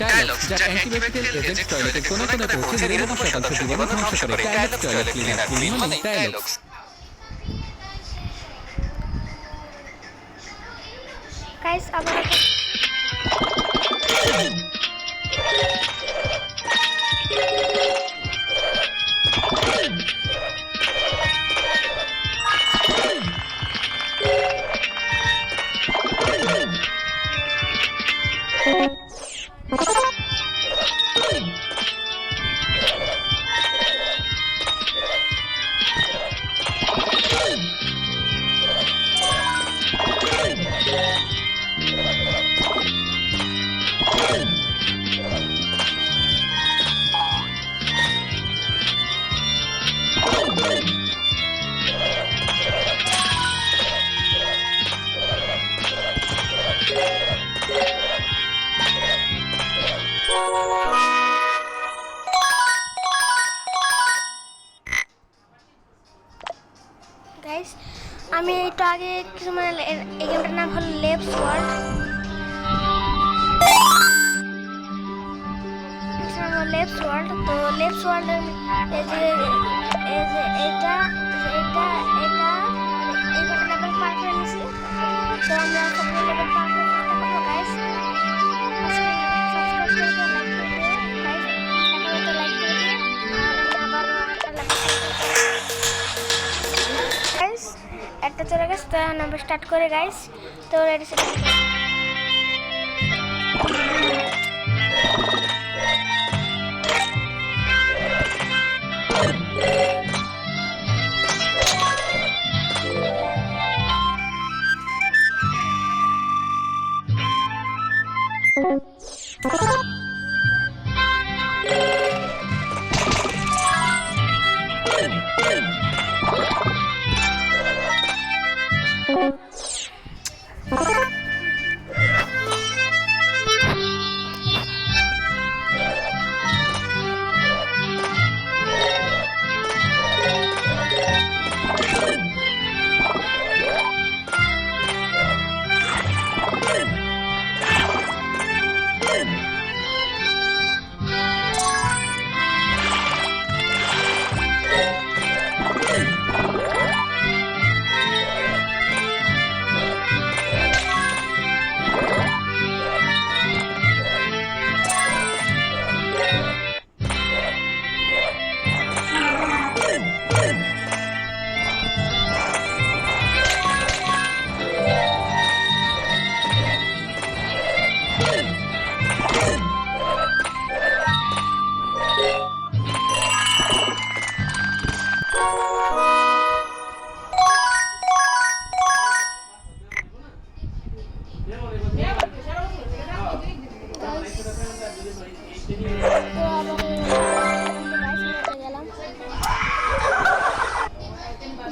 টাইলক্স যা antibacterial agent টয়লেটের কোণে কোণে পৌঁছে 99% জীবাণু ধ্বংস করে। টাইলক্স টয়লেট ক্লিনার, ক্লিন মানে টাইলক্স। গাইস আবার গাইস আমি একটু আগে কিছু মানে এই গেমটার নাম হলো লেফট ওয়ার্ল্ড। লেফট ওয়ার্ল্ড তো লেফট ওয়ার্ল্ডের এই যে এটা এই কটা লেভেল পার করে নিয়েছি। তো আমরা সবগুলো লেভেল পার করে চেষ্টা করবো গাইস। সাবস্ক্রাইব করে দিও, লাইক করে দিও গাইস, একটা লাইক করে দিও। আর আবার একটা গাইস একটা চলে গেছে, তো আমরা স্টার্ট করে গাইস। তো রেডি সেট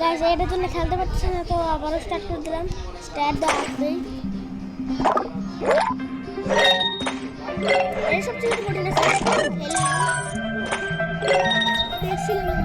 গাইস এটার জন্য খেলতে পারছি না, তো আবারও স্টার্ট করে দিলাম। স্টার্ট দা আসবেই এই সব কিছু কঠিন আছে দেখছিলাম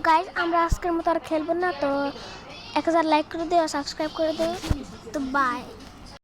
গাইস আমরা আজকের মতো আর খেলবো না। তো 1000 লাইক করে দিও, সাবস্ক্রাইব করে দিও। তো বাই।